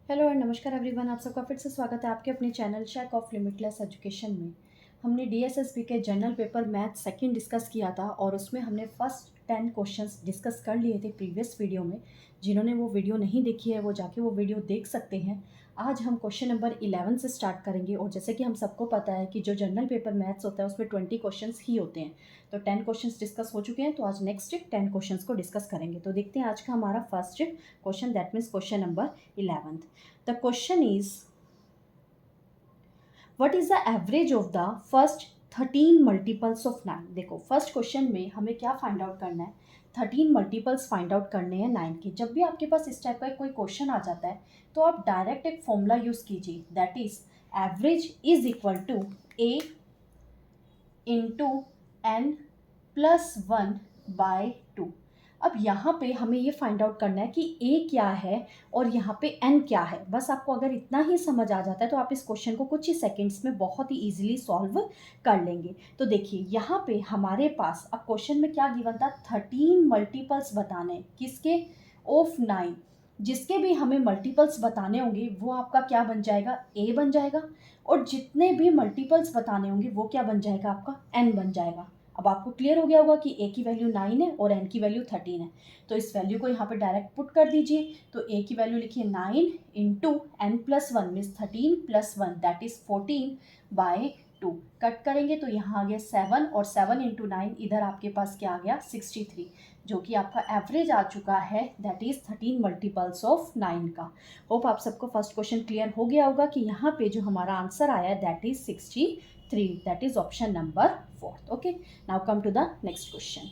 Hello और नमस्कार everyone, आप सबका फिर से स्वागत है आपके अपने channel shake of limitless education में। हमने डीएसएसबी के general paper math second discuss किया था और उसमें हमने फर्स्ट 10 क्वेश्चंस डिस्कस कर लिए थे प्रीवियस वीडियो में। जिन्होंने वो वीडियो नहीं देखी है वो जाके वो वीडियो देख सकते हैं। आज हम क्वेश्चन नंबर 11 से स्टार्ट करेंगे और जैसे कि हम सबको पता है कि जो जनरल पेपर मैथ्स होता है उसमें 20 क्वेश्चंस ही होते हैं। तो 10 क्वेश्चंस डिस्कस हो चुके हैं, तो आज नेक्स्ट 10 क्वेश्चंस को डिस्कस करेंगे। तो देखते हैं आज का हमारा first question, that means question number 11। The question is, what is the average of the first 13 multiples of 9? देखो फर्स्ट क्वेश्चन में हमें क्या फाइंड आउट करना है, 13 मल्टीपल्स फाइंड आउट करने हैं 9 के। जब भी आपके पास इस टाइप का कोई क्वेश्चन आ जाता है तो आप डायरेक्ट एक फॉर्मूला यूज कीजिए, that is average is equal to a into n plus 1 by 2। अब यहाँ पे हमें ये फाइंड आउट करना है कि a क्या है और यहाँ पे n क्या है। बस आपको अगर इतना ही समझ आ जाता है तो आप इस क्वेश्चन को कुछ ही सेकंड्स में बहुत ही इजीली सॉल्व कर लेंगे। तो देखिए यहाँ पे हमारे पास अब क्वेश्चन में क्या गिवन था, 13 मल्टीपल्स बताने किसके, ऑफ 9। जिसके भी हमें मल्टीपल्स बताने होंगे वो आपका क्या बन जाएगा, a बन जाएगा, और जितने भी मल्टीपल्स बताने होंगे वो क्या बन जाएगा, आपका n बन जाएगा। अब आपको क्लियर हो गया होगा कि a की वैल्यू 9 है और n की वैल्यू 13 है। तो इस वैल्यू को यहाँ पे डायरेक्ट पुट कर दीजिए। तो a की वैल्यू लिखिए 9 into n plus 1 means 13 plus 1 that is 14 by 2। Cut करेंगे तो यहाँ आ गया 7 और 7 इंटू 9 इधर आपके पास क्या आ गया 63, जो कि आपका एवरेज आ चुका है, दैट इज 13 मल्टीपल्स ऑफ 9 का। होप आप सबको फर्स्ट क्वेश्चन क्लियर हो गया होगा कि यहाँ पे जो हमारा आंसर आया that is 63, that is option number 4. Okay, now come to the next question.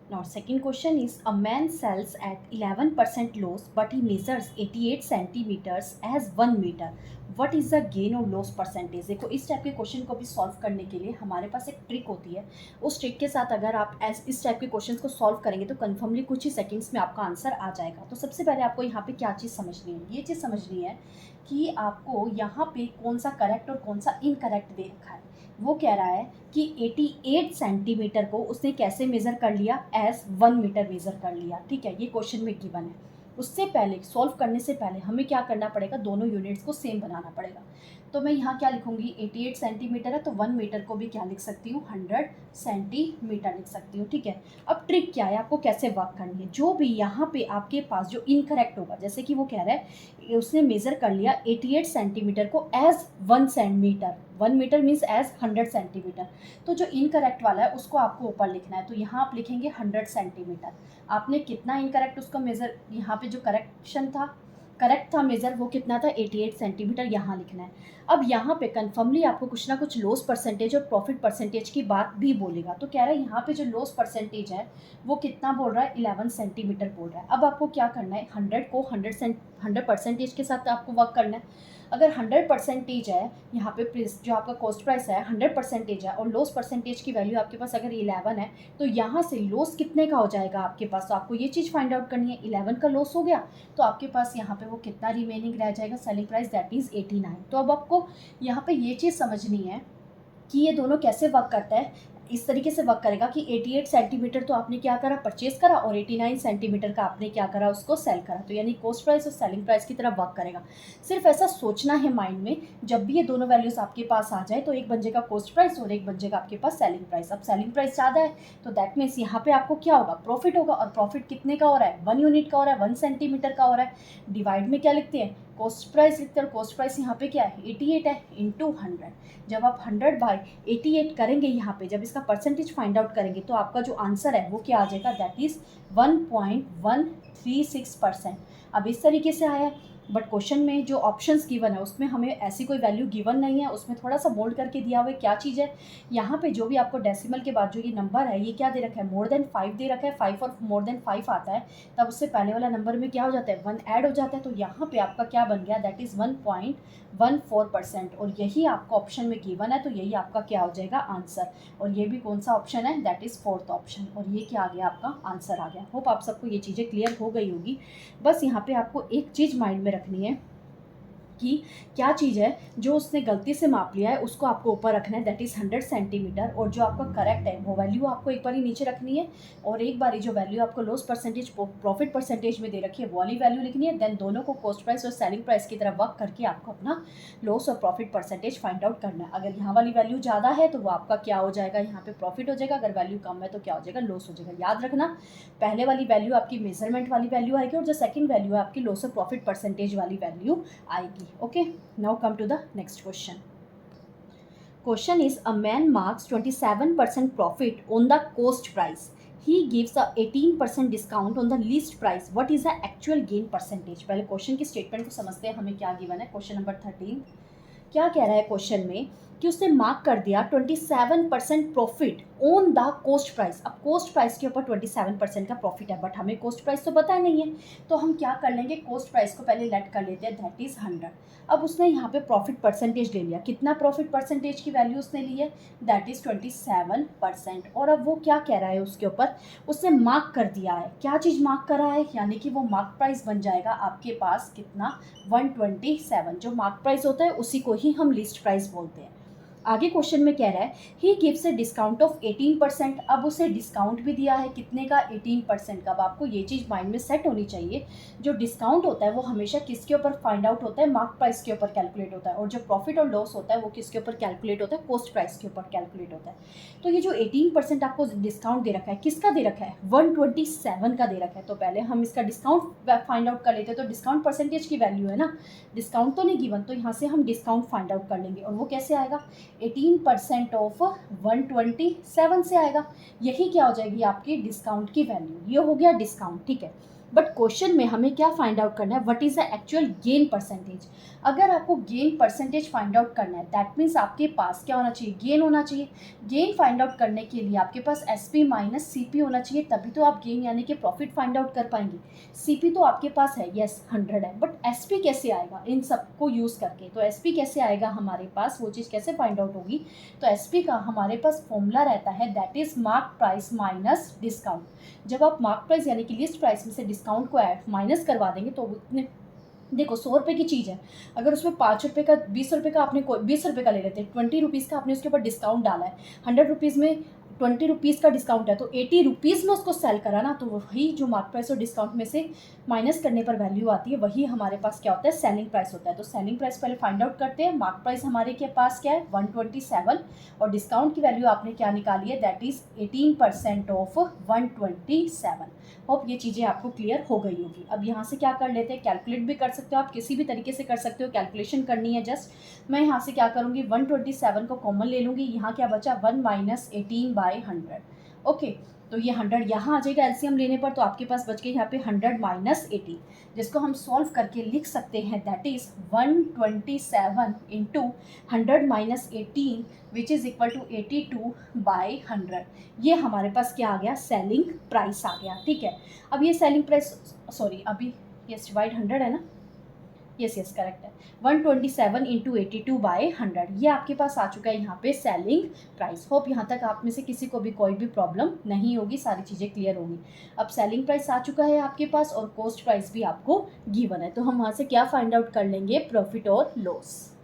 Now second question is, a man sells at 11% loss but he measures 88 centimeters as 1 meter. What is the gain or loss percentage? देखो इस type के question को भी solve करने के लिए हमारे पास एक ट्रिक होती है। उस ट्रिक के साथ अगर आप इस टाइप के क्वेश्चन को सॉल्व करेंगे तो कन्फर्मली कुछ ही सेकंड्स में आपका आंसर आ जाएगा। तो सबसे पहले आपको यहाँ पे क्या चीज़ समझनी है, ये चीज़ समझनी है कि आपको यहाँ पे कौन सा करेक्ट और कौन सा इनकरेक्ट दे रखा है। वो कह रहा है कि 88 सेंटीमीटर को उसने कैसे मेज़र कर लिया, एज 1 मीटर मेज़र कर लिया। ठीक है, ये क्वेश्चन में गिवन है। उससे पहले सॉल्व करने से पहले हमें क्या करना पड़ेगा, दोनों यूनिट्स को सेम बनाना पड़ेगा। तो मैं यहाँ क्या लिखूंगी, 88 सेंटीमीटर है तो 1 मीटर को भी क्या लिख सकती हूँ, 100 सेंटीमीटर लिख सकती हूँ। ठीक है, अब ट्रिक क्या है, आपको कैसे वर्क करनी है। जो भी यहाँ पे आपके पास जो इनकरेक्ट होगा, जैसे कि वो कह रहा है उसने मेज़र कर लिया 88 सेंटीमीटर को as 1 centimetre, 1 metre means as 100 centimetre. तो जो इनकरेक्ट वाला है उसको आपको ऊपर लिखना है। तो यहाँ आप लिखेंगे 100 सेंटीमीटर। आपने कितना इनकरेक्ट उसका मेज़र, यहाँ पे जो करेक्ट था मेज़र वो कितना था, 88 सेंटीमीटर, यहाँ लिखना है। अब यहाँ पे कन्फर्मली आपको कुछ ना कुछ लॉस परसेंटेज और प्रॉफिट परसेंटेज की बात भी बोलेगा। तो कह रहा है यहाँ पे जो लॉस परसेंटेज है वो कितना बोल रहा है, 11 सेंटीमीटर बोल रहा है। अब आपको क्या करना है, 100 को 100 परसेंटेज के साथ आपको वर्क करना है। अगर 100 परसेंटेज है, यहाँ पे जो आपका कॉस्ट प्राइस है 100 परसेंटेज है और लॉस परसेंटेज की वैल्यू आपके पास अगर 11 है, तो यहाँ से लॉस कितने का हो जाएगा आपके पास। तो आपको ये चीज़ फाइंड आउट करनी है, 11 का लॉस हो गया तो आपके पास यहाँ पे वो कितना रिमेनिंग रह जाएगा, सेलिंग प्राइस, दैट इज़ 89। तो अब आपको यहाँ पे ये चीज़ समझनी है कि ये दोनों कैसे वर्क करता है। इस तरीके से वर्क करेगा कि 88 सेंटीमीटर तो आपने क्या करा, परचेज करा, और 89 सेंटीमीटर का आपने क्या करा, उसको सेल करा। तो यानी कॉस्ट प्राइस और सेलिंग प्राइस की तरह वर्क करेगा। सिर्फ ऐसा सोचना है माइंड में, जब भी ये दोनों वैल्यूज आपके पास आ जाए तो एक बन जाएगा कॉस्ट प्राइस और एक बन जाएगा आपके पास सेलिंग प्राइस। अब सेलिंग प्राइस ज़्यादा है तो दैट मीन्स यहाँ पे आपको क्या होगा, प्रॉफिट होगा। और प्रॉफिट कितने का हो रहा है, 1 यूनिट का हो रहा है, 1 सेंटीमीटर का हो रहा है। डिवाइड में क्या लिखते हैं, कॉस्ट प्राइस लिखते हैं, और कॉस्ट प्राइस यहाँ पे क्या है, 88 है, इंटू 100। जब आप 100 बाई 88 करेंगे, यहाँ पे जब इसका परसेंटेज फाइंड आउट करेंगे तो आपका जो आंसर है वो क्या आ जाएगा, दैट इज़ 1.136%। अब इस तरीके से आया है। बट क्वेश्चन में जो ऑप्शंस गिवन है उसमें हमें ऐसी कोई वैल्यू गिवन नहीं है, उसमें थोड़ा सा मोल्ड करके दिया हुआ है। क्या चीज़ है, यहाँ पे जो भी आपको डेसिमल के बाद जो ये नंबर है ये क्या दे रखा है, मोर देन 5 दे रखा है। 5 और मोर देन 5 आता है तब उससे पहले वाला नंबर में क्या हो जाता है, 1 ऐड हो जाता है। तो यहाँ पे आपका क्या बन गया, दैट इज़ 1.14%। और यही आपको ऑप्शन में गिवन है तो यही आपका क्या हो जाएगा, आंसर। और ये भी कौन सा ऑप्शन है, दैट इज़ 4th ऑप्शन। और ये क्या आ गया, आपका आंसर आ गया। होप आप सबको ये चीज़ें क्लियर हो गई होगी। बस यहाँ पे आपको एक चीज़ माइंड में रखनी है कि क्या चीज़ है जो उसने गलती से माप लिया है उसको आपको ऊपर रखना है, दैट इज़ 100 सेंटीमीटर, और जो आपका करेक्ट है वो वैल्यू आपको एक बारी नीचे रखनी है, और एक बारी जो वैल्यू आपको लॉस परसेंटेज प्रॉफिट परसेंटेज में दे रखी है वो वाली वैल्यू लिखनी है। देन दोनों को कॉस्ट प्राइस और सेलिंग प्राइस की तरफ वर्क करके आपको अपना लॉस और प्रॉफिट परसेंटेज फाइंड आउट करना है। अगर यहाँ वाली वैल्यू ज़्यादा है तो वो आपका क्या हो जाएगा, यहाँ पे प्रॉफिट हो जाएगा, अगर वैल्यू कम है तो क्या हो जाएगा, लॉस हो जाएगा। याद रखना, पहले वाली वैल्यू आपकी मेजरमेंट वाली वैल्यू आएगी और जो सेकंड वैल्यू है आपकी लॉस और प्रॉफिट परसेंटेज वाली वैल्यू आएगी। Okay, now come to the next question. Question is, a man marks 27% profit on the cost price. He gives a 18% discount on the list price. What is the actual gain percentage? पहले question की statement को समझते हैं, हमें क्या given है। Question number 13 क्या कह रहा है क्वेश्चन में कि उसने मार्क कर दिया 27% profit on the coast price. अब कोस्ट प्राइस के ऊपर 27% का प्रॉफिट है, बट हमें कोस्ट प्राइस तो पता नहीं है, तो हम क्या कर लेंगे, कोस्ट प्राइस को पहले लेट कर लेते हैं, दैट इज़ 100। अब उसने यहाँ पे प्रॉफिट परसेंटेज ले लिया, कितना प्रॉफिट परसेंटेज की वैल्यू उसने ली है, दैट इज़ 27%। और अब वो क्या कह रहा है, उसके ऊपर उसने मार्क कर दिया है, क्या चीज़ मार्क करा है, यानी कि वो मार्क प्राइस बन जाएगा आपके पास कितना, 127। जो मार्क प्राइस होता है उसी को ही हम लिस्ट प्राइस बोलते हैं। आगे क्वेश्चन में कह रहा है he gives a discount of 18%। अब उसे डिस्काउंट भी दिया है, कितने का, 18% का। अब आपको ये चीज़ माइंड में सेट होनी चाहिए, जो डिस्काउंट होता है वो हमेशा किसके ऊपर फाइंड आउट होता है, मार्क प्राइस के ऊपर कैलकुलेट होता है, और जो प्रॉफिट और लॉस होता है वो किसके ऊपर कैलकुलेट होता है, कॉस्ट प्राइस के ऊपर कैलकुलेट होता है। तो ये जो 18% आपको डिस्काउंट दे रखा है, किसका दे रखा है, 127 का दे रखा है। तो पहले हम इसका डिस्काउंट फाइंड आउट कर लेते हैं, तो डिस्काउंट परसेंटेज की वैल्यू है ना, डिस्काउंट तो नहीं गिवन, तो यहाँ से हम डिस्काउंट फाइंड आउट कर लेंगे, और वो कैसे आएगा, 18% ऑफ 127 से आएगा। यही क्या हो जाएगी आपकी डिस्काउंट की वैल्यू, ये हो गया डिस्काउंट, ठीक है। बट क्वेश्चन में हमें क्या फाइंड आउट करना है, what is the actual gain percentage. अगर आपको गेन परसेंटेज फाइंड आउट करना है, दैट मीन्स आपके पास क्या होना चाहिए, गेन होना चाहिए। गेन फाइंड आउट करने के लिए आपके पास एसपी माइनस सीपी होना चाहिए, तभी तो आप गेन यानी कि प्रॉफिट फाइंड आउट कर पाएंगे। सीपी तो आपके पास है, यस 100 है, बट एसपी कैसे आएगा इन सबको यूज़ करके, तो एसपी कैसे आएगा हमारे पास, वो चीज़ कैसे फाइंड आउट होगी। तो एसपी का हमारे पास फॉर्मूला रहता है, that is mark price minus discount. जब आप मार्क प्राइस यानी कि लिस्ट प्राइस में से डिस्काउंट को ऐड माइनस करवा देंगे तो उतने, देखो 100 रुपये की चीज़ है, अगर उसमें 5 रुपये का 20 रुपये का आपने 20 रुपये का ले लेते हैं, 20 रुपीज़ का आपने उसके ऊपर डिस्काउंट डाला है, 100 रुपीज़ में 20 रुपीज़ का डिस्काउंट है, तो 80 रुपीज़ में उसको सेल करा ना, तो वही जो मार्क प्राइस और डिस्काउंट में से माइनस करने पर वैल्यू आती है, वही हमारे पास क्या होता है, सेलिंग प्राइस होता है। तो सेलिंग प्राइस पहले फाइंड आउट करते हैं। मार्क प्राइस हमारे के पास क्या है, 127, और डिस्काउंट की वैल्यू आपने क्या निकाली है, दैट इज़ 18% ऑफ 127। होप ये चीज़ें आपको क्लियर हो गई होगी। अब यहाँ से क्या कर लेते हैं, कैलकुलेट भी कर सकते हो आप, किसी भी तरीके से कर सकते हो, कैलकुलेशन करनी है जस्ट। मैं यहाँ से क्या करूँगी, 127 को कॉमन ले लूँगी, यहाँ क्या बचा, 1 माइनस 18/100। ओके, तो ये 100 यहाँ आ जाएगा एलसीएम लेने पर, तो आपके पास बच गए यहाँ पे 100 माइनस 80, जिसको हम सॉल्व करके लिख सकते हैं, that is 127 into 100 minus 18 which is equal to 82/100। ये हमारे पास क्या आ गया, सेलिंग प्राइस आ गया, ठीक है। अब ये सेलिंग प्राइस, सॉरी अभी ये डिवाइड 100 है ना, यस करेक्ट है, 127 इंटू 82/100, ये आपके पास आ चुका है यहाँ पे सेलिंग प्राइस। होप यहाँ तक आप में से किसी को भी कोई भी प्रॉब्लम नहीं होगी, सारी चीज़ें क्लियर होंगी। अब सेलिंग प्राइस आ चुका है आपके पास और कॉस्ट प्राइस भी आपको गिवन है, तो हम वहाँ से क्या फाइंड आउट कर लेंगे, प्रॉफिट और लॉस।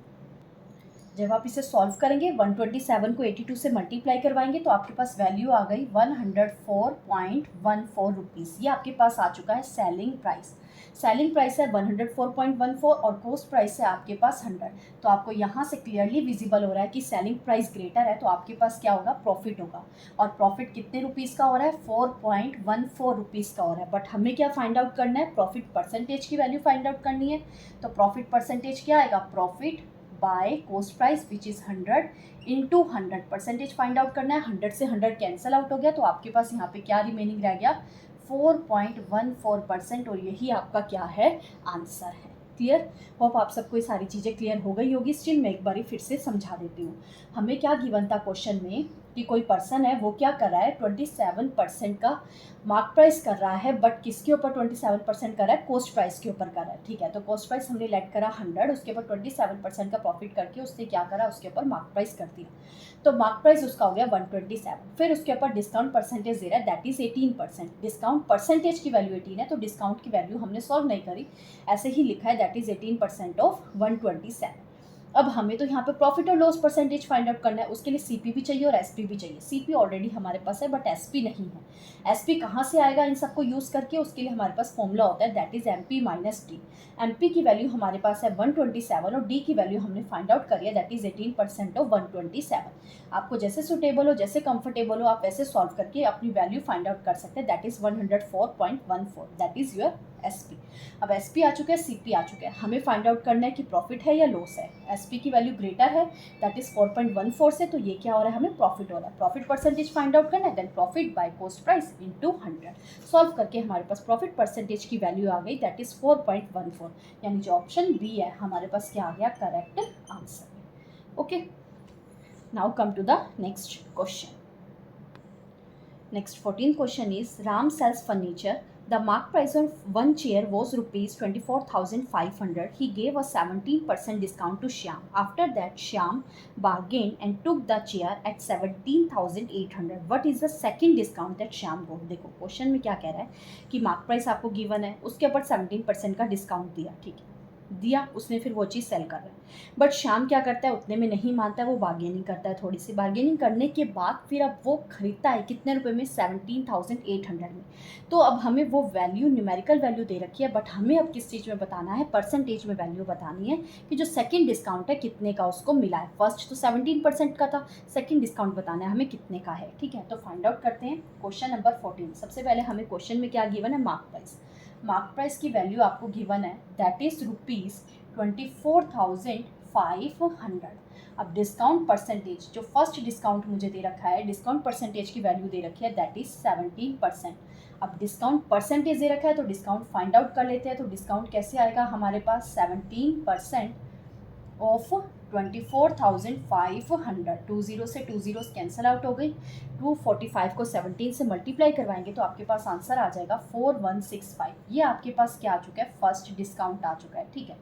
जब आप इसे सॉल्व करेंगे, 127 को 82 से मल्टीप्लाई करवाएंगे तो आपके पास वैल्यू आ गई 104.14 रुपीज़। ये आपके पास आ चुका है सेलिंग प्राइस। सेलिंग प्राइस है 104.14 और कॉस्ट प्राइस है आपके पास 100। तो आपको यहाँ से क्लियरली विजिबल हो रहा है कि सेलिंग प्राइस ग्रेटर है, तो आपके पास क्या होगा, प्रॉफिट होगा। और प्रॉफिट कितने रुपीज़ का हो रहा है, 4.14 रुपीज़ का हो रहा है। बट हमें क्या फाइंड आउट करना है, प्रॉफिट परसेंटेज की वैल्यू फाइंड आउट करनी है। तो प्रॉफिट परसेंटेज क्या आएगा, profit by cost price which is 100 into 100। Percentage find out करना है, 100 से 100 कैंसिल आउट हो गया, तो आपके पास यहाँ पे क्या रिमेनिंग रह गया, 4.14%, और यही आपका क्या है, आंसर है। क्लियर, होप आप सबको ये सारी चीज़ें क्लियर हो गई होगी। स्टिल मैं एक बार फिर से समझा देती हूँ। हमें क्या गिवन था क्वेश्चन में, कि कोई पर्सन है वो क्या कर रहा है 27% का मार्क प्राइस कर रहा है, बट किसके ऊपर 27% कर रहा है, कॉस्ट प्राइस के ऊपर कर रहा है। ठीक है, तो कॉस्ट प्राइस हमने लेट करा 100, उसके ऊपर 27% का प्रॉफिट करके उसने क्या करा, उसके ऊपर मार्क प्राइस कर दिया। तो मार्क प्राइस उसका हो गया 127। फिर उसके ऊपर डिस्काउंट परसेंटेज दे रहा है, दैट इज 18%। डिस्काउंट परसेंटेज की वैल्यू 18 है, तो डिस्काउंट की वैल्यू हमने सॉल्व नहीं करी, ऐसे ही लिखा है, दैट इज 18% ऑफ 127। अब हमें तो यहाँ पे प्रॉफिट और लॉस परसेंटेज फाइंड आउट करना है, उसके लिए सीपी भी चाहिए और एसपी भी चाहिए। सीपी ऑलरेडी हमारे पास है बट एसपी नहीं है। एसपी कहाँ से आएगा इन सबको यूज़ करके, उसके लिए हमारे पास फॉर्मूला होता है, that is MP minus D. MP की वैल्यू हमारे पास है 127 और डी की वैल्यू हमने फाइंड आउट करी है, दैट इज 18% ऑफ 127। आपको जैसे सुटेबल हो, जैसे कंफर्टेबल हो, आप वैसे सॉल्व करके अपनी वैल्यू फाइंड आउट कर सकते हैं, that is 104.14, that is your SP. अब एसपी आ चुका है, सीपी आ चुका है, हमें फाइंड आउट करना है कि प्रॉफिट है या लॉस है। एसपी की वैल्यू ग्रेटर है, दैट इज 4.14 से, तो ये क्या हो रहा है, हमें प्रॉफिट हो रहा है। प्रॉफिट परसेंटेज फाइंड आउट करना है, then profit by cost price into 100। Solve करके हमारे पास प्रॉफिट परसेंटेज की वैल्यू आ गई, दैट इज 4.14, यानी जो ऑप्शन बी है हमारे पास क्या आ गया, correct answer. Okay, now come to the next question. Next 14th question is Ram sells furniture. The mark price of one chair was rupees 24,500. He gave a 17% discount to Shyam. After that, Shyam bargained and took the chair at 17,800. What is the second discount that Shyam got? देखो question में क्या कह रहा है कि mark price आपको given है, उसके ऊपर 17% का डिस्काउंट दिया, ठीक है, दिया उसने, फिर वो चीज़ सेल कर रहा है। बट शाम क्या करता है, उतने में नहीं मानता है, वो बार्गेनिंग करता है, थोड़ी सी बार्गेनिंग करने के बाद फिर अब वो खरीदता है कितने रुपए में, 17,800 में। तो अब हमें वो वैल्यू, न्यूमेरिकल वैल्यू दे रखी है, बट हमें अब किस चीज़ में बताना है, परसेंटेज में वैल्यू बतानी है कि जो सेकेंड डिस्काउंट है कितने का उसको मिला है। फर्स्ट तो 17% का था, सेकेंड डिस्काउंट बताना है हमें कितने का है। ठीक है, तो फाइंड आउट करते हैं। क्वेश्चन नंबर 14, सबसे पहले हमें क्वेश्चन में क्या गिवन है, मार्क प्राइस। मार्क प्राइस की वैल्यू आपको गिवन है, दैट इज रुपीज़ 24,500। अब डिस्काउंट परसेंटेज, जो फर्स्ट डिस्काउंट मुझे दे रखा है, डिस्काउंट परसेंटेज की वैल्यू दे रखी है, दैट इज 17%। अब डिस्काउंट परसेंटेज दे रखा है तो डिस्काउंट फाइंड आउट कर लेते हैं। तो डिस्काउंट कैसे आएगा हमारे पास, 17% ऑफ 24,500। 20 से 20 कैंसिल आउट हो गई, 245 को 17 से मल्टीप्लाई करवाएंगे तो आपके पास आंसर आ जाएगा 4165। ये आपके पास क्या आ चुका है, फर्स्ट डिस्काउंट आ चुका है। ठीक है,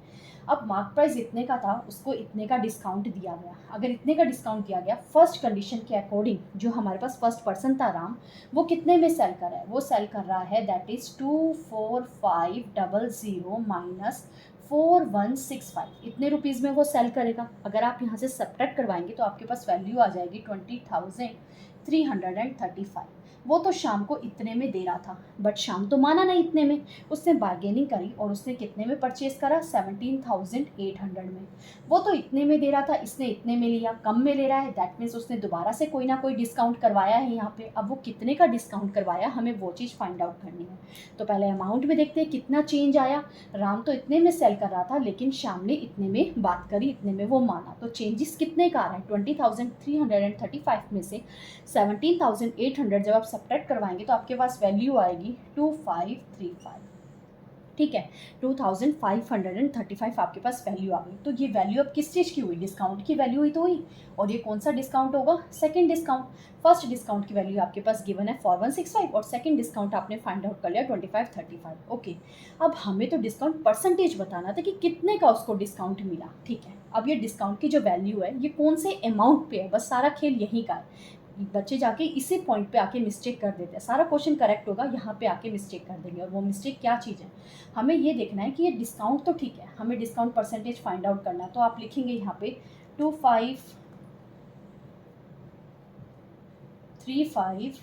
अब मार्क प्राइस इतने का था, उसको इतने का डिस्काउंट दिया गया। अगर इतने का डिस्काउंट दिया गया, फर्स्ट कंडीशन के अकॉर्डिंग जो हमारे पास फर्स्ट पर्सन था राम, वो कितने में सेल कर रहा है, वो सेल कर रहा है दैट इज 24500 माइनस 4165, इतने रुपीज़ में वो सेल करेगा। अगर आप यहाँ से सब्ट्रैक्ट करवाएंगे तो आपके पास वैल्यू आ जाएगी 20,335। वो तो शाम को इतने में दे रहा था, बट शाम तो माना नहीं इतने में, उसने बार्गेनिंग करी और उसने कितने में परचेज करा, 17,800 में। वो तो इतने में दे रहा था, इसने इतने में लिया, कम में ले रहा है, दैट मीन्स उसने दोबारा से कोई ना कोई डिस्काउंट करवाया है यहाँ पे। अब वो कितने का डिस्काउंट करवाया, हमें वो चीज़ फाइंड आउट करनी है। तो पहले अमाउंट में देखते हैं कितना चेंज आया। राम तो इतने में सेल कर रहा था, लेकिन शाम ने इतने में बात करी, इतने में वो माना, तो चेंजेस कितने का आ रहा है, 20,335 में से 17,800 जब आप सब्ट्रैक्ट करवाएंगे तो आपके पास वैल्यू आएगी 2535। ठीक है, 2535 आपके पास वैल्यू आ गई। तो ये वैल्यू अब किस चीज़ की हुई, डिस्काउंट की वैल्यू ही तो हुई। और ये कौन सा डिस्काउंट होगा, सेकंड डिस्काउंट। फर्स्ट डिस्काउंट की वैल्यू आपके पास गिवन है 4165 और सेकंड डिस्काउंट आपने फाइंड आउट कर लिया 2535। ओके, अब हमें तो डिस्काउंट परसेंटेज बताना था कि कितने का उसको डिस्काउंट मिला। ठीक है, अब ये डिस्काउंट की जो वैल्यू है ये कौन से अमाउंट पे है, बस सारा खेल यहीं का है। बच्चे जाके इसी पॉइंट पे आके मिस्टेक कर देते हैं, सारा क्वेश्चन करेक्ट होगा, यहाँ पे आके मिस्टेक कर देंगे। और वो मिस्टेक क्या चीज़ है, हमें ये देखना है कि ये डिस्काउंट तो ठीक है, हमें डिस्काउंट परसेंटेज फाइंड आउट करना है। तो आप लिखेंगे यहाँ पे 2535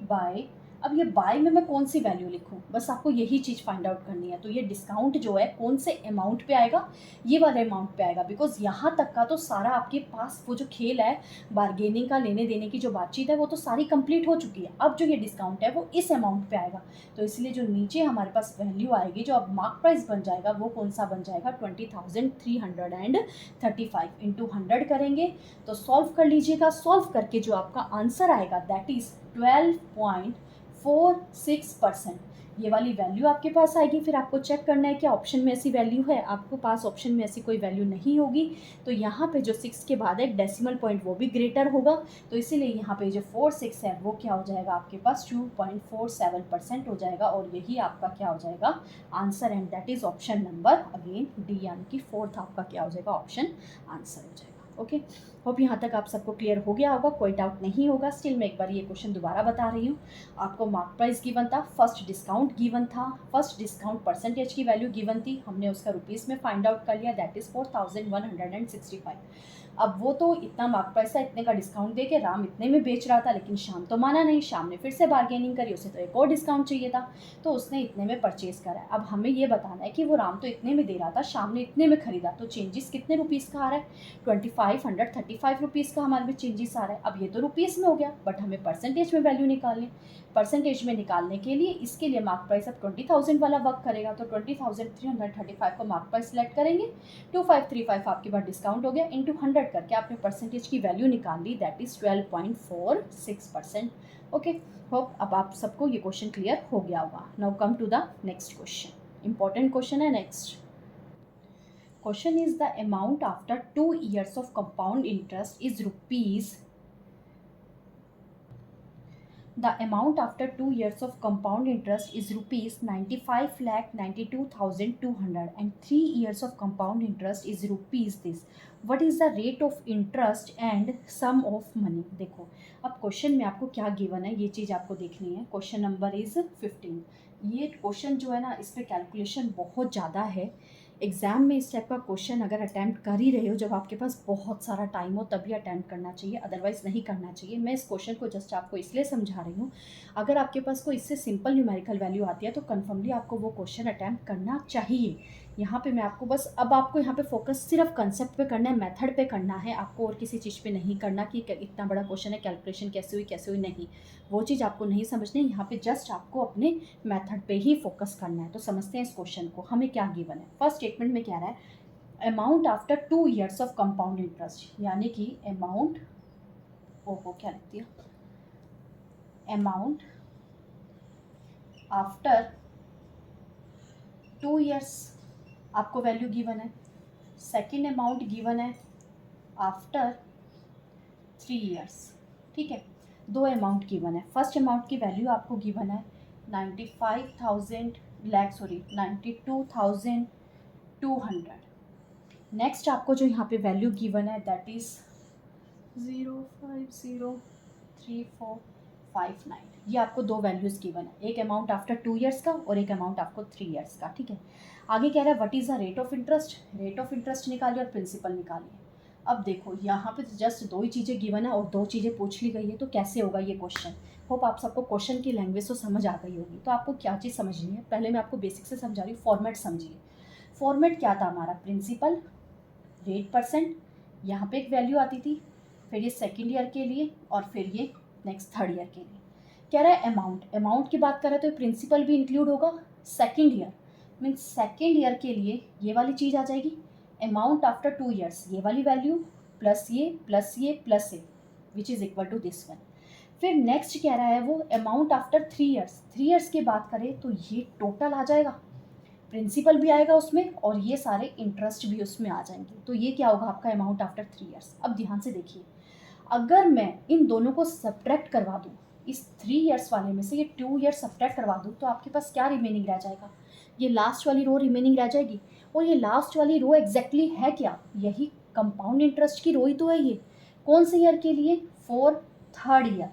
बाय, अब ये बाय में मैं कौन सी वैल्यू लिखूं, बस आपको यही चीज़ फाइंड आउट करनी है। तो ये डिस्काउंट जो है कौन से अमाउंट पे आएगा, ये वाले अमाउंट पे आएगा, बिकॉज यहाँ तक का तो सारा आपके पास वो जो खेल है बार्गेनिंग का, लेने देने की जो बातचीत है, वो तो सारी कंप्लीट हो चुकी है। अब जो ये डिस्काउंट है वो इस अमाउंट पे आएगा, तो इसलिए जो नीचे हमारे पास वैल्यू आएगी, जो अब मार्क प्राइस बन जाएगा, वो कौन सा बन जाएगा, 20,335 इंटू 100 करेंगे तो सॉल्व कर लीजिएगा। सॉल्व करके जो आपका आंसर आएगा दैट इज़ 12.46%। ये वाली वैल्यू आपके पास आएगी। फिर आपको चेक करना है कि ऑप्शन में ऐसी वैल्यू है, आपको पास ऑप्शन में ऐसी कोई वैल्यू नहीं होगी तो यहाँ पे जो 6 के बाद एक डेसिमल पॉइंट वो भी ग्रेटर होगा, तो इसीलिए यहाँ पे जो 4 6 है वो क्या हो जाएगा आपके पास 2.47% हो जाएगा, और यही आपका क्या हो जाएगा answer, and that is option number again D, यानी कि 4th आपका क्या हो जाएगा ऑप्शन आंसर हो जाएगा। ओके, होप यहाँ तक आप सबको क्लियर हो गया होगा, कोई डाउट नहीं होगा। स्टिल मैं एक बार ये क्वेश्चन दोबारा बता रही हूँ। आपको मार्क प्राइस गिवन था, फर्स्ट डिस्काउंट गिवन था, फर्स्ट डिस्काउंट परसेंटेज की वैल्यू गिवन थी, हमने उसका रुपीज़ में फाइंड आउट कर लिया, दैट इज़ 4165। अब वो तो इतना मार्क प्राइस था, इतने का डिस्काउंट दे के राम इतने में बेच रहा था, लेकिन शाम तो माना नहीं, शाम ने फिर से बार्गेनिंग करी, उसे तो एक और डिस्काउंट चाहिए था, तो उसने इतने में परचेज करा है। अब हमें ये बताना है कि वो राम तो इतने में दे रहा था, शाम ने इतने में खरीदा, तो चेंजेस कितने रुपीज़ का आ रहा है, 2535 रुपीज़ का हमारे में चेंजेस आ रहा है। अब ये तो रुपीज़ में हो गया, बट हमें परसेंटेज में वैल्यू निकालनी, परसेंटेज में निकालने के लिए इसके लिए मार्क प्राइस अब 20,000 वाला वर्क करेगा, तो 20,335 को मार्क प्राइस सेलेक्ट करेंगे, 2535 आपके पास डिस्काउंट हो गया, इंटू 100 करके आपने परसेंटेज की वैल्यू निकाल ली, दैट इज 12.46%। ओके, होप अब आप सबको ये क्वेश्चन क्लियर हो गया होगा। Now come to the next question, important question है next question is the amount after 2 years of compound interest is rupees. The amount after 2 years of compound interest is rupees 95,92,200 and 3 years of compound interest is rupees this. What is the rate of interest and sum of money? देखो अब question में आपको क्या given है, ये चीज़ आपको देखनी है। Question number is 15। ये क्वेश्चन जो है ना, इस पर कैलकुलेशन बहुत ज़्यादा है। एग्ज़ाम में इस टाइप का क्वेश्चन अगर अटैम्प्ट कर ही रहे हो, जब आपके पास बहुत सारा टाइम हो तभी अटैम्प्ट करना चाहिए, अदरवाइज़ नहीं करना चाहिए। मैं इस क्वेश्चन को जस्ट आपको इसलिए समझा रही हूँ, अगर आपके पास कोई इससे सिंपल न्यूमेरिकल वैल्यू आती है तो कन्फर्मली आपको वो क्वेश्चन अटैम्प्ट करना चाहिए। यहाँ पे मैं आपको बस, अब आपको यहाँ पे फोकस सिर्फ कंसेप्ट पे करना है, मेथड पे करना है आपको, और किसी चीज़ पे नहीं करना कि इतना बड़ा क्वेश्चन है कैलकुलेशन कैसे हुई नहीं, वो चीज़ आपको नहीं समझनी। यहाँ पे जस्ट आपको अपने मेथड पे ही फोकस करना है। तो समझते हैं इस क्वेश्चन को, हमें क्या गिवन है। फर्स्ट स्टेटमेंट में कह रहा है amount after 2 years of compound interest, यानी कि अमाउंट क्या लिख दिया, अमाउंट आफ्टर 2 years आपको वैल्यू गिवन है, सेकेंड अमाउंट गिवन है आफ्टर 3 years। ठीक है, दो अमाउंट गिवन है। फर्स्ट अमाउंट की वैल्यू आपको गिवन है 92,200। नेक्स्ट आपको जो यहाँ पे वैल्यू गिवन है दैट इज 0503459। ये आपको दो वैल्यूज़ गिवन है, एक अमाउंट आफ्टर 2 years का और एक अमाउंट आपको 3 years का। ठीक है, आगे कह रहा है what is the rate of interest, rate of interest निकालिए और प्रिंसिपल निकालिए। अब देखो यहाँ पे जस्ट दो ही चीज़ें गिवन है और दो चीज़ें पूछ ली गई है, तो कैसे होगा ये क्वेश्चन। होप आप सबको क्वेश्चन की लैंग्वेज तो समझ आ गई होगी। तो आपको क्या चीज़ समझनी है, पहले मैं आपको बेसिक से समझा रही हूँ, फॉर्मेट समझिए। फॉर्मेट क्या था हमारा, प्रिंसिपल, रेट, परसेंट, यहाँ पे एक वैल्यू आती थी, फिर ये सेकेंड ईयर के लिए और फिर ये नेक्स्ट थर्ड ईयर के लिए। कह रहा है अमाउंट, अमाउंट की बात कर रहे हैं तो प्रिंसिपल भी इंक्लूड होगा, second year means second year के लिए ये वाली चीज़ आ जाएगी, अमाउंट आफ्टर 2 years ये वाली वैल्यू प्लस ये प्लस ये plus a which is equal to this one. फिर नेक्स्ट कह रहा है वो अमाउंट आफ्टर 3 years, 3 years की बात करें तो ये टोटल आ जाएगा, प्रिंसिपल भी आएगा उसमें और ये सारे इंटरेस्ट भी उसमें आ जाएंगे। तो ये क्या होगा आपका अमाउंट आफ्टर 3 years। अब ध्यान से देखिए, अगर मैं इन दोनों को सब्ट्रैक्ट करवा दूँ, इस 3 years वाले में से ये 2 years सब्ट्रैक्ट करवा दूँ, तो आपके पास क्या रिमेनिंग रह जाएगा, ये लास्ट वाली रो रिमेनिंग रह जाएगी। और ये लास्ट वाली रो एग्जैक्टली है क्या, यही कंपाउंड इंटरेस्ट की रो ही तो है। ये कौन से ईयर के लिए, for third year.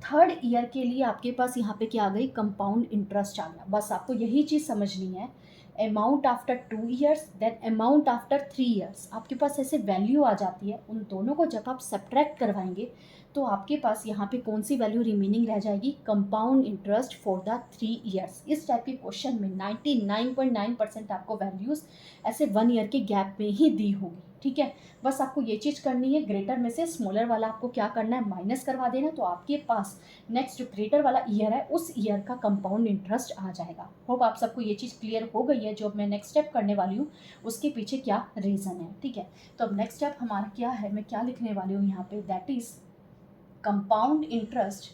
Third year के लिए आपके पास यहाँ पे क्या आ गई, कंपाउंड इंटरेस्ट आ गया। बस आपको यही चीज़ समझनी है, amount after 2 years then amount after 3 years। आपके पास ऐसे वैल्यू आ जाती है, उन दोनों को जब आप सब्ट्रैक्ट करवाएंगे तो आपके पास यहाँ पे कौन सी वैल्यू रिमेनिंग रह जाएगी, compound interest for the 3 years। इस टाइप के क्वेश्चन में 99.9% आपको वैल्यूज़ ऐसे 1 year के गैप में ही दी होगी। ठीक है, बस आपको ये चीज़ करनी है, ग्रेटर में से स्मॉलर वाला आपको क्या करना है, माइनस करवा देना, तो आपके पास नेक्स्ट जो ग्रेटर वाला ईयर है उस ईयर का कंपाउंड इंटरेस्ट आ जाएगा। होप आप सबको ये चीज़ क्लियर हो गई है, जो मैं नेक्स्ट स्टेप करने वाली हूँ उसके पीछे क्या रीज़न है। ठीक है, तो अब नेक्स्ट स्टेप हमारा क्या है, मैं क्या लिखने वाली हूँ यहाँ पे, that is compound interest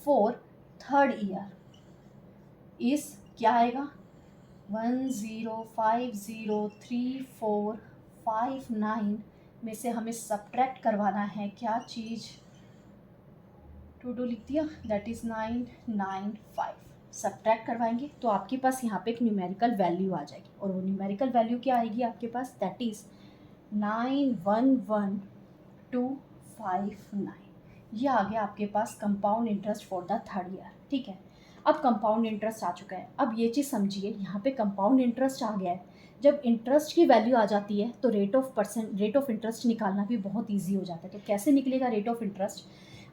for third year. इस क्या आएगा 10503459 में से हमें सब्ट्रैक्ट करवाना है क्या चीज़, टू लिख दिया, दैट इज़ 995। सब्ट्रैक्ट करवाएंगे तो आपके पास यहाँ पे एक न्यूमेरिकल वैल्यू आ जाएगी, और वो न्यूमेरिकल वैल्यू क्या आएगी आपके पास, दैट इज़ 911259। ये आ गया आपके पास compound interest for the third year. ठीक है, अब कंपाउंड इंटरेस्ट आ चुका है। अब ये चीज़ समझिए, यहाँ पे कंपाउंड इंटरेस्ट आ गया है। जब इंटरेस्ट की वैल्यू आ जाती है तो रेट ऑफ इंटरेस्ट निकालना भी बहुत ईजी हो जाता है। तो कैसे निकलेगा रेट ऑफ इंटरेस्ट,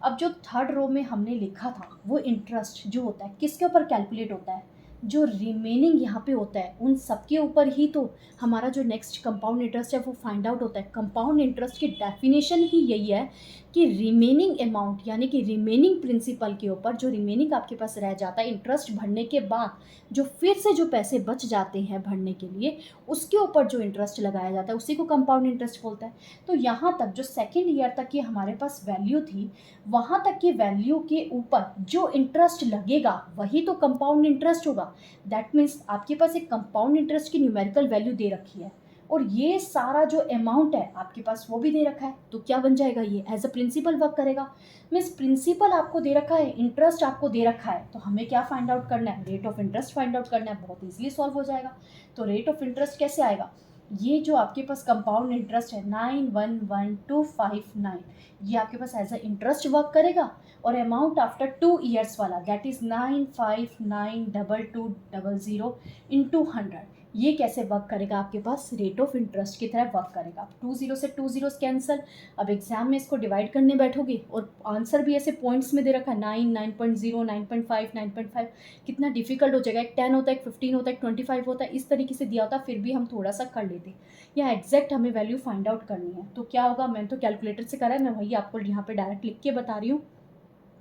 अब जो थर्ड रो में हमने लिखा था वो इंटरेस्ट जो होता है किसके ऊपर कैलकुलेट होता है, जो रिमेनिंग यहाँ पे होता है उन सब के ऊपर ही तो हमारा जो नेक्स्ट कंपाउंड इंटरेस्ट है वो फाइंड आउट होता है। कंपाउंड इंटरेस्ट की डेफिनेशन ही यही है कि रिमेनिंग अमाउंट यानी कि रिमेनिंग प्रिंसिपल के ऊपर जो रिमेनिंग आपके पास रह जाता है इंटरेस्ट भरने के बाद, जो फिर से जो पैसे बच जाते हैं भरने के लिए, उसके ऊपर जो इंटरेस्ट लगाया जाता है उसी को कंपाउंड इंटरेस्ट बोलता है। तो यहाँ तक जो सेकेंड ईयर तक की हमारे पास वैल्यू थी, वहाँ तक की वैल्यू के ऊपर जो इंटरेस्ट लगेगा वही तो कंपाउंड इंटरेस्ट होगा। दैट मीन्स आपके पास एक कंपाउंड इंटरेस्ट की न्यूमेरिकल वैल्यू दे रखी है, और ये सारा जो अमाउंट है आपके पास वो भी दे रखा है। तो क्या बन जाएगा, ये एज अ प्रिंसिपल वर्क करेगा। मीन्स प्रिंसिपल आपको दे रखा है, इंटरेस्ट आपको दे रखा है, तो हमें क्या फाइंड आउट करना है, rate of interest find out करना है। बहुत ईजिली सॉल्व हो जाएगा। तो रेट ऑफ इंटरेस्ट कैसे आएगा, ये जो आपके पास कंपाउंड इंटरेस्ट है 911259, ये आपके पास एज अ इंटरेस्ट वर्क करेगा, और अमाउंट आफ्टर 2 ईयर्स वाला दैट इज़ 9592200 इंटू 100, ये कैसे वर्क करेगा आपके पास, रेट ऑफ इंटरेस्ट की तरह वर्क करेगा। 20 से 20 कैंसिल। अब एग्जाम में इसको डिवाइड करने बैठोगे और आंसर भी ऐसे पॉइंट्स में दे रखा है 9, 9.0, 9.5, 9.5, कितना डिफिकल्ट हो जाएगा। एक 10 होता है, एक 15 होता है, एक 25 होता है, इस तरीके से दिया होता, फिर भी हम थोड़ा सा कर लेते। यहाँ एग्जैक्ट हमें वैल्यू फाइंड आउट करनी है, तो क्या होगा, मैंने तो कैलकुलेटर से करा है, मैं वही आपको यहाँ पे डायरेक्ट लिख के बता रही हूँ।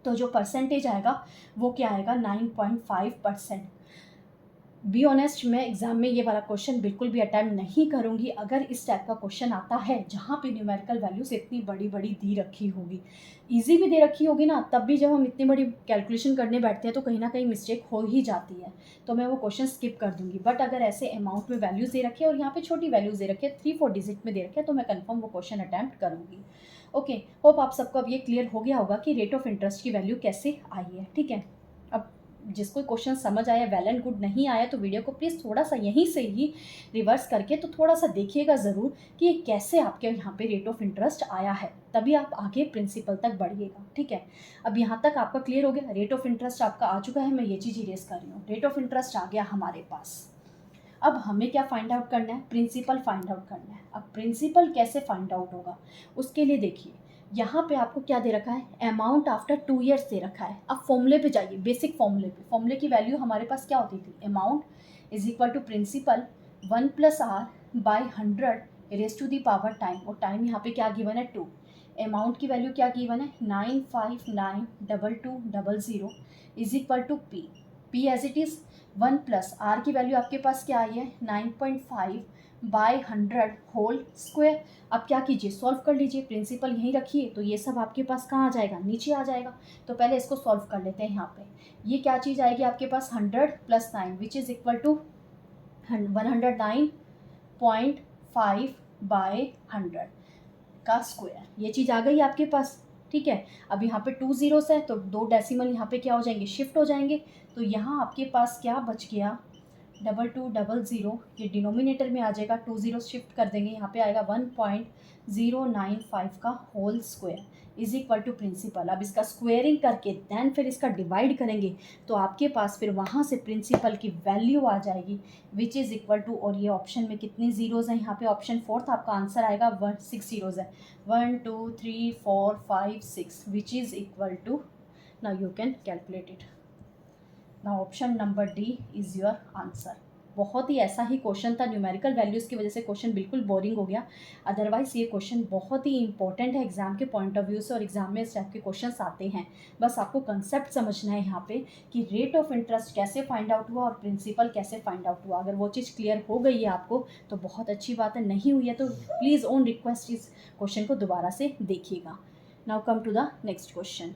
तो जो परसेंटेज आएगा वो क्या आएगा, 9.5%। बी ऑनेस्ट, मैं एग्जाम में ये वाला क्वेश्चन बिल्कुल भी अटैम्प्ट नहीं करूंगी अगर इस टाइप का क्वेश्चन आता है जहाँ पे न्यूमेरिकल वैल्यूज इतनी बड़ी बड़ी दी रखी होगी। इजी भी दे रखी होगी ना, तब भी जब हम इतनी बड़ी कैलकुलेशन करने बैठते हैं तो कहीं ना कहीं मिस्टेक हो ही जाती है, तो मैं वो क्वेश्चन स्किप कर दूंगी। बट अगर ऐसे अमाउंट में वैल्यूज दे रखे और यहाँ पे छोटी वैल्यूज दे रखे, 3-4 डिजिट में दे रखे, तो मैं कन्फर्म वो क्वेश्चन अटैम्प्ट करूंगी। ओके, होप आप सबको अब ये क्लियर हो गया होगा कि रेट ऑफ इंटरेस्ट की वैल्यू कैसे आई है। ठीक है, अब जिसको क्वेश्चन समझ आया वेल एंड गुड, नहीं आया तो वीडियो को प्लीज़ थोड़ा सा यहीं से ही रिवर्स करके तो थोड़ा सा देखिएगा ज़रूर कि ये कैसे आपके यहाँ पे रेट ऑफ इंटरेस्ट आया है, तभी आप आगे प्रिंसिपल तक बढ़िएगा। ठीक है, अब यहाँ तक आपका क्लियर हो गया, रेट ऑफ इंटरेस्ट आपका आ चुका है, मैं ये चीज़ इरेज कर रही हूँ। रेट ऑफ इंटरेस्ट आ गया हमारे पास। अब हमें क्या फाइंड आउट करना है, प्रिंसिपल फाइंड आउट करना है। अब प्रिंसिपल कैसे फाइंड आउट होगा, उसके लिए देखिए यहाँ पे आपको क्या दे रखा है, अमाउंट आफ्टर 2 ईयर्स दे रखा है। अब फॉर्मूले पे जाइए, बेसिक फॉर्मूले पे। फॉर्मूले की वैल्यू हमारे पास क्या होती थी, amount is equal to principal 1+r/100 raise to the power time, और टाइम यहाँ पे क्या गिवन है 2। अमाउंट की वैल्यू क्या गिवन है 9592200 is equal to P. P as it is 1+r की वैल्यू आपके पास क्या आई है 9.5/100 होल स्क्वायर। अब क्या कीजिए, सॉल्व कर लीजिए, प्रिंसिपल यहीं रखिए, तो ये सब आपके पास कहाँ आ जाएगा, नीचे आ जाएगा। तो पहले इसको सॉल्व कर लेते हैं। यहाँ पे ये क्या चीज़ आएगी आपके पास 100 + 9 विच इज़ इक्वल टू 109.5/100 का स्क्वायर, ये चीज़ आ गई आपके पास। ठीक है, अब यहाँ पे 2 ज़ीरोस है तो 2 डेसिमल यहाँ पे क्या हो जाएंगे, शिफ्ट हो जाएंगे। तो यहाँ आपके पास क्या बच गया 2200, ये डिनोमिनेटर में आ जाएगा, 2 ज़ीरो शिफ्ट कर देंगे, यहाँ पे आएगा 1.095 का whole square is equal to principal. अब इसका स्क्वेयरिंग करके देन फिर इसका डिवाइड करेंगे तो आपके पास फिर वहाँ से प्रिंसिपल की वैल्यू आ जाएगी विच इज़ इक्वल टू, और ये ऑप्शन में कितनी ज़ीरोज़ हैं, यहाँ पे ऑप्शन 4 आपका आंसर आएगा 6 ज़ीरोज़ है, 1 2 3 4 5 6 which is equal to, now you can calculate it. Now option number D is your answer. बहुत ही ऐसा ही क्वेश्चन था, न्यूमेरिकल वैल्यूज़ की वजह से क्वेश्चन बिल्कुल बोरिंग हो गया, अदरवाइज़ ये क्वेश्चन बहुत ही इंपॉर्टेंट है एग्जाम के पॉइंट ऑफ व्यू से, और एग्जाम में इस टाइप के क्वेश्चंस आते हैं। बस आपको कंसेप्ट समझना है यहाँ पे कि रेट ऑफ इंटरेस्ट कैसे फाइंड आउट हुआ और प्रिंसिपल कैसे फाइंड आउट हुआ। अगर वो चीज़ क्लियर हो गई है आपको तो बहुत अच्छी बात है, नहीं हुई है तो प्लीज़ ऑन रिक्वेस्ट इस क्वेश्चन को दोबारा से देखिएगा। Now come to the next question.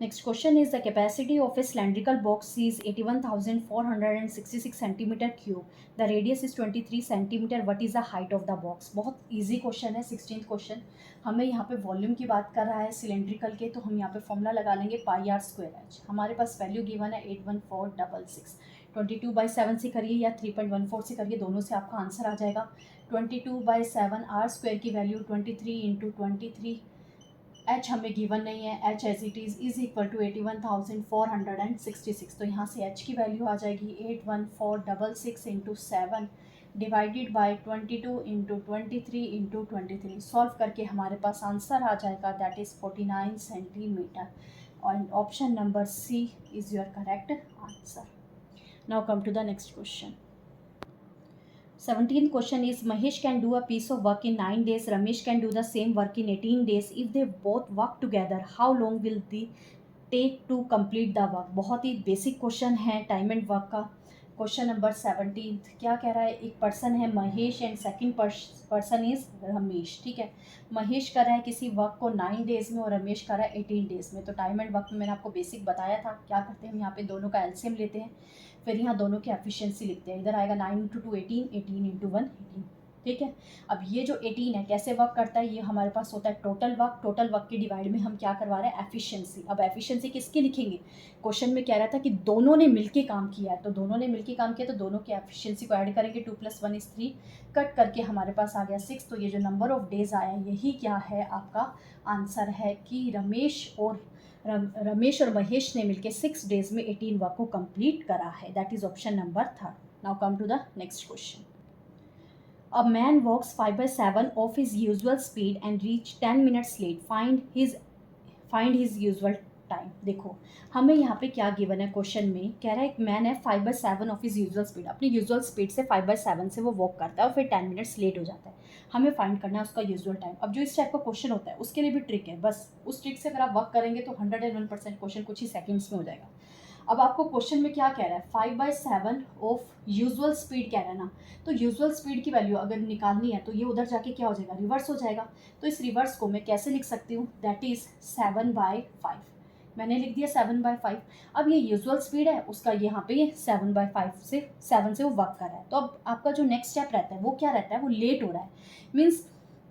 Next question is the capacity of a cylindrical box is 81,466 centimeter cube. The radius is 23 centimeter. What is the height of the box? बहुत easy question है. 16th question हमें यहाँ पे volume की बात कर रहा है सिलेंड्रिकल के, तो हम यहाँ पे फॉर्मूला लगा लेंगे पाई आर स्क्वायर एच. हमारे पास वैल्यू गिवन है 81466. 22/7 से करिए या 3.14 से करिए, दोनों से आपका आंसर आ जाएगा. 22/7 आर स्क्वायर की वैल्यू 23 इंटू 23. एच हमें गिवन नहीं है, H as it is equal to 81,466. तो यहाँ से एच की वैल्यू आ जाएगी 81466 into 7 divided by 22 into 23 into 23. Solve करके हमारे पास आंसर आ जाएगा दैट इज़ 49 सेंटीमीटर. और option number C is your correct answer. Now come to the next question. 17th question is Mahesh can do a piece of work in 9 days. Ramesh can do the same work in 18 days. If they both work together, how long will they take to complete the work? बहुत ही basic question है time and work का. Question number 17 क्या कह रहा है? एक person है Mahesh and second person is Ramesh. ठीक है, महेश कर रहा है किसी वर्क को 9 डेज़ में और रमेश कर रहा है 18 डेज़ में. तो टाइम एंड वर्क में मैंने आपको बेसिक बताया था. क्या करते हैं हम यहाँ पे दोनों का एलसीएम लेते हैं, फिर यहाँ दोनों की एफिशिएंसी लिखते हैं. इधर आएगा 9 इंटू 2 18, 18 इंटू 1 18. ठीक है, अब ये जो 18 है कैसे वर्क करता है, ये हमारे पास होता है टोटल वर्क. टोटल वर्क के डिवाइड में हम क्या करवा रहे हैं? एफिशिएंसी. अब एफिशिएंसी किसकी लिखेंगे? क्वेश्चन में कह रहा था कि दोनों ने मिलके काम किया है, तो दोनों ने मिलके काम किया तो दोनों की एफिशिएंसी को ऐड करेंगे. 2 + 1 = 3. कट करके हमारे पास आ गया 6. तो ये जो नंबर ऑफ डेज आया यही क्या है? आपका आंसर है कि रमेश और महेश ने मिलकर 6 डेज में 18 वर्क को कंप्लीट करा है. That is option number 3. Now come to the next question. A man walks 5/7 of his usual speed and reach 10 minutes late. Find his usual time. देखो हमें यहाँ पे क्या गिवन है क्वेश्चन में, कह रहा है एक मैन है 5/7 ऑफ हिज यूजुअल स्पीड. अपनी यूजुअल स्पीड से 5/7 से वो वॉक करता है और फिर 10 मिनट्स लेट हो जाता है. हमें फाइंड करना है उसका यूजुअल टाइम. अब जो इस टाइप का क्वेश्चन होता है उसके लिए भी ट्रिक है. बस उस ट्रिक से अगर आप वर्क करेंगे तो 101% क्वेश्चन कुछ ही सेकेंड्स में हो जाएगा. अब आपको क्वेश्चन में क्या कह रहा है? 5/7 ऑफ यूजुअल स्पीड कह रहा है ना, तो यूजुअल स्पीड की वैल्यू अगर निकालनी है तो ये उधर जाके क्या हो जाएगा? रिवर्स हो जाएगा. तो इस रिवर्स को मैं कैसे लिख सकती हूँ? That is 7/5. मैंने लिख दिया 7/5. अब ये यूजुअल स्पीड है उसका, यहाँ पे ये 7/5 से 7 से वो वर्क कर रहा है. तो अब आपका जो नेक्स्ट स्टेप रहता है वो क्या रहता है? वो लेट हो रहा है. मीन्स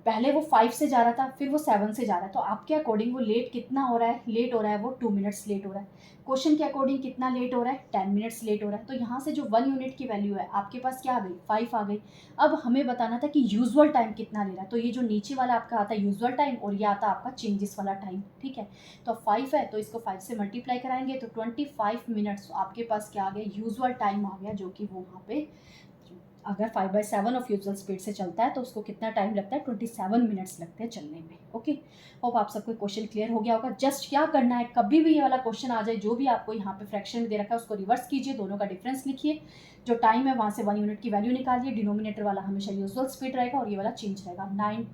पहले वो 5 से जा रहा था, फिर वो 7 से जा रहा है. तो आपके अकॉर्डिंग वो लेट कितना हो रहा है? लेट हो रहा है वो 2 मिनट्स लेट हो रहा है. क्वेश्चन के अकॉर्डिंग कितना लेट हो रहा है? 10 मिनट्स लेट हो रहा है. तो यहाँ से जो 1 यूनिट की वैल्यू है आपके पास क्या आ गई? 5 आ गई. अब हमें बताना था कि यूजुअल टाइम कितना ले रहा है. तो ये जो नीचे वाला आपका आता है यूजुअल टाइम और ये आता है आपका चेंजेस वाला टाइम. ठीक है, तो 5 है तो इसको 5 से मल्टीप्लाई कराएंगे तो 25 मिनट्स. तो आपके पास क्या आ गया? यूजुअल टाइम आ गया, जो कि वो वहाँ पे अगर 5/7 ऑफ यूजुअल स्पीड से चलता है तो उसको कितना टाइम लगता है? 27 मिनट्स लगते हैं चलने में. ओके, होप आप सबको क्वेश्चन क्लियर हो गया होगा. जस्ट क्या करना है, कभी भी ये वाला क्वेश्चन आ जाए जो भी आपको यहाँ पे फ्रैक्शन में दे रखा है उसको रिवर्स कीजिए, दोनों का डिफरेंस लिखिए, जो टाइम है वहाँ से 1 यूनिट की वैल्यू निकालिए. डिनोमिनेटर वाला हमेशा यूजुअल स्पीड रहेगा और ये वाला चेंज रहेगा.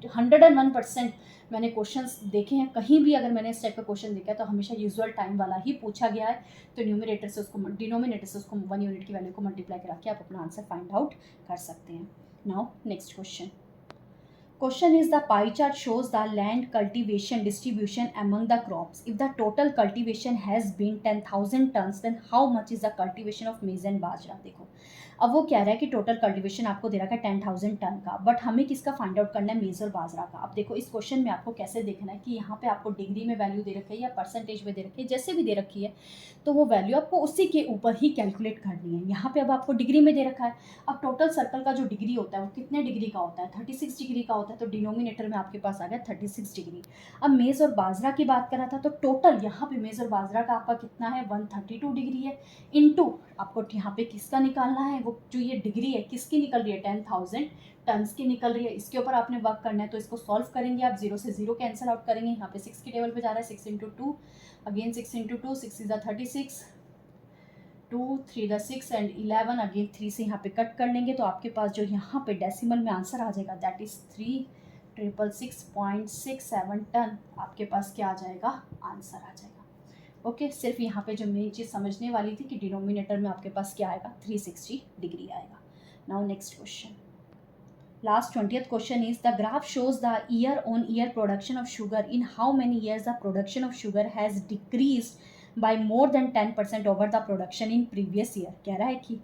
101% मैंने क्वेश्चंस देखे हैं, कहीं भी अगर मैंने इस टाइप का क्वेश्चन देखा है तो हमेशा यूजुअल टाइम वाला ही पूछा गया है. तो डिनोमिनेटर से उसको 1 यूनिट की वैल्यू को मल्टीप्लाई करा के आप अपना आंसर फाइंड आउट कर सकते हैं. Now next question. Question is the pie chart shows the land cultivation distribution among the crops. If the total cultivation has been 10,000 tons, then how much is the cultivation of maize and bajra? देखो अब वो कह रहा है कि total cultivation आपको दे रखा है 10,000 टन का, बट हमें किसका फाइंड आउट करना है? मेज और बाजरा का. अब देखो इस क्वेश्चन में आपको कैसे देखना है कि यहाँ पे आपको डिग्री में वैल्यू दे रखी है या परसेंटेज में दे रखी है, जैसे भी दे रखी है तो वो वैल्यू आपको उसी के ऊपर ही कैलकुलेट करनी है. यहाँ पे अब आपको डिग्री में दे रखा है. अब टोटल सर्कल का जो डिग्री होता है वो कितने डिग्री का होता है? 36 डिग्री का होता है. तो डिनोमिनेटर में आपके पास आ गया 36 डिग्री. अब मेज़ और बाजरा की बात करा था तो टोटल यहाँ पे मेज़ और बाजरा का आपका कितना है? 132 डिग्री है. इनटू आपको यहाँ पे किसका निकालना है? वो जो ये डिग्री है किसकी निकल रही है? 10,000 टन्स की निकल रही है. इसके ऊपर आपने वर्क करना है. तो इसको सॉल्व करेंगे आप, 0 से 0 कैंसिल आउट करेंगे. यहाँ पे 6 की टेबल पे जा रहा है. 6 into 2 again 6 into 2 6 is 36, 2 3 the 6 and 11 again 3 से यहाँ पे कट कर लेंगे. तो आपके पास जो यहाँ पे डेसिमल में आंसर आ जाएगा दैट इज 3,666.67 टन. आपके पास क्या आ जाएगा? आंसर आ जाएगा. ओके, सिर्फ यहाँ पे जो मेन चीज़ समझने वाली थी कि डिनोमिनेटर में आपके पास क्या आएगा? 360 डिग्री आएगा. Now next question. last 20th question is the graph shows the year on year production of sugar. In how many years the production of sugar has decreased by more than 10% over the production in previous year. कह रहा है कि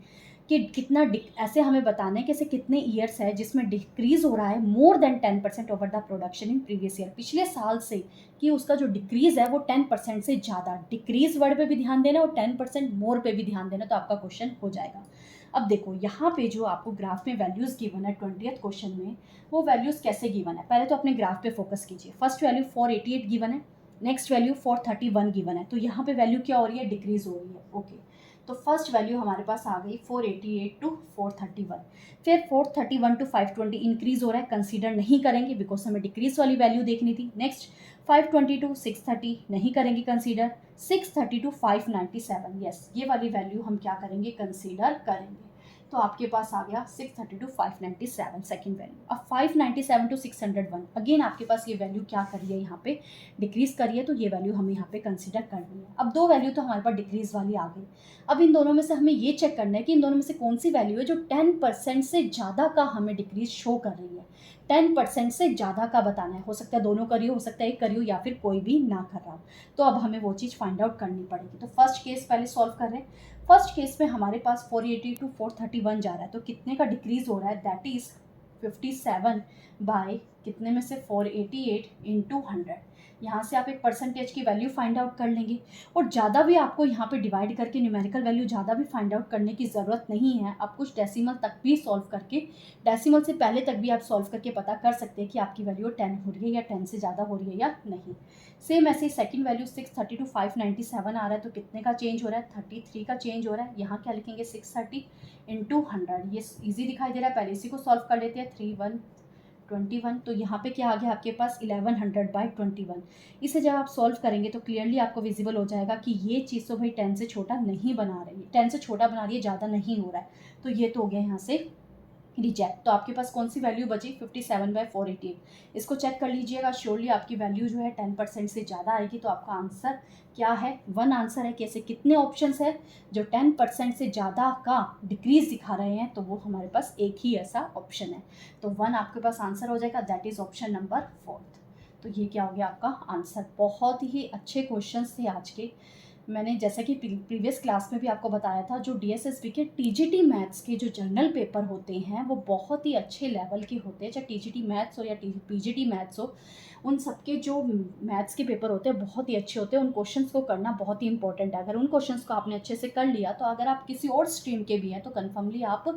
कितना ऐसे हमें बताना है कि ऐसे कितने ईयर्स है जिसमें डिक्रीज हो रहा है more than 10% over the production in previous year, पिछले साल से, कि उसका जो डिक्रीज है वो 10% से ज़्यादा। डिक्रीज वर्ड पे भी ध्यान देना और 10% मोर पे भी ध्यान देना, तो आपका क्वेश्चन हो जाएगा। अब देखो यहाँ पे जो आपको ग्राफ में वैल्यूज़ गिवन है 20th क्वेश्चन में, वो वैल्यूज़ कैसे गिवन है, पहले तो अपने ग्राफ पे फोकस कीजिए। फर्स्ट वैल्यू 488 गिवन है, नेक्स्ट वैल्यू 431 गिवन है, तो यहाँ पे वैल्यू क्या हो रही है, डिक्रीज हो रही है। ओके, तो फर्स्ट वैल्यू हमारे पास आ गई 488 टू 431, फिर 431 टू 520 इंक्रीज हो रहा है, कंसीडर नहीं करेंगे बिकॉज हमें डिक्रीज वाली वैल्यू देखनी थी। नेक्स्ट 520 टू 630 नहीं करेंगे कंसीडर, 630 टू 597, यस ये वाली वैल्यू हम क्या करेंगे, कंसीडर करेंगे। तो आपके पास आ गया 630 टू 597 सेकेंड वैल्यू। अब 597 टू 601 अगेन आपके पास ये वैल्यू क्या करिए, यहाँ पे डिक्रीज करिए, तो ये वैल्यू हमें यहाँ पे कंसीडर करनी है। अब दो वैल्यू तो हमारे पास डिक्रीज वाली आ गई। अब इन दोनों में से हमें ये चेक करना है कि इन दोनों में से कौन सी वैल्यू है जो 10% से ज़्यादा का हमें डिक्रीज शो कर रही है। 10% से ज़्यादा का बताना है, हो सकता है दोनों करियो, हो सकता है एक करियो, या फिर कोई भी ना कर रहा हो। तो अब हमें वो चीज़ फाइंड आउट करनी पड़ेगी। तो फर्स्ट केस पहले सॉल्व कर रहे हैं। फर्स्ट केस में हमारे पास 480 टू 431 जा रहा है, तो कितने का डिक्रीज हो रहा है, दैट इज 57 बाय कितने में से 488 इंटू 100। यहाँ से आप एक परसेंटेज की वैल्यू फाइंड आउट कर लेंगे, और ज़्यादा भी आपको यहाँ पे डिवाइड करके न्यूमेरिकल वैल्यू ज़्यादा भी फाइंड आउट करने की ज़रूरत नहीं है। आप कुछ डेसिमल तक भी सॉल्व करके, डेसिमल से पहले तक भी आप सॉल्व करके पता कर सकते हैं कि आपकी वैल्यू 10 हो रही है या 10 से ज़्यादा हो रही है या नहीं। सेम ऐसे ही सेकंड वैल्यू 630 टू 597 आ रहा है, तो कितने का चेंज हो रहा है, 33 का चेंज हो रहा है। यहाँ क्या लिखेंगे, 630 इंटू 100, ये ईजी दिखाई दे रहा है, पहले इसी को सॉल्व कर लेते हैं। 3121, तो यहाँ पे क्या आ गया आपके पास 1100 बाई 21। इसे जब आप सॉल्व करेंगे तो क्लियरली आपको विजिबल हो जाएगा कि ये चीज़ तो भाई 10 से छोटा नहीं बना रही है, 10 से छोटा बना रही है, ज़्यादा नहीं हो रहा है, तो ये तो हो गया यहाँ से रिजेक्ट। तो आपके पास कौन सी वैल्यू बची, 57 बाई 488। इसको चेक कर लीजिएगा, श्योरली आपकी वैल्यू जो है 10% से ज़्यादा आएगी। तो आपका आंसर क्या है, 1 आंसर है। कैसे, कितने ऑप्शंस है जो 10% से ज़्यादा का डिक्रीज दिखा रहे हैं, तो वो हमारे पास एक ही ऐसा ऑप्शन है। तो 1 आपके पास आंसर हो जाएगा, दैट इज़ ऑप्शन नंबर 4। तो ये क्या हो गया आपका आंसर। बहुत ही अच्छे क्वेश्चन थे आज के। मैंने जैसा कि प्रीवियस क्लास में भी आपको बताया था, जो DSSB के TGT मैथ्स के जो जर्नल पेपर होते हैं वो बहुत ही अच्छे लेवल के होते हैं, चाहे TGT मैथ्स हो या PGT मैथ्स हो, उन सबके जो मैथ्स के पेपर होते हैं बहुत ही अच्छे होते हैं। उन क्वेश्चंस को करना बहुत ही इंपॉर्टेंट है। अगर उन क्वेश्चंस को आपने अच्छे से कर लिया, तो अगर आप किसी और स्ट्रीम के भी हैं तो कन्फर्मली आप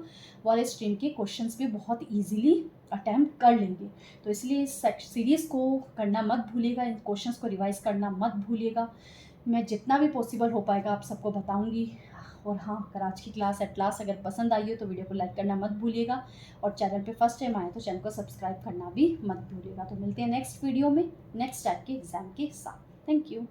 वाले स्ट्रीम के क्वेश्चंस भी बहुत ईजिली अटैम्प्ट कर लेंगे। तो इसलिए इस सीरीज़ को करना मत भूलिएगा, इन क्वेश्चंस को रिवाइज करना मत भूलिएगा। मैं जितना भी पॉसिबल हो पाएगा आप सबको बताऊंगी। और हाँ, अगर आज की क्लास एट लास्ट अगर पसंद आई हो तो वीडियो को लाइक करना मत भूलिएगा, और चैनल पे फर्स्ट टाइम आए तो चैनल को सब्सक्राइब करना भी मत भूलिएगा। तो मिलते हैं नेक्स्ट वीडियो में नेक्स्ट टाइप के एग्जाम के साथ। Thank you.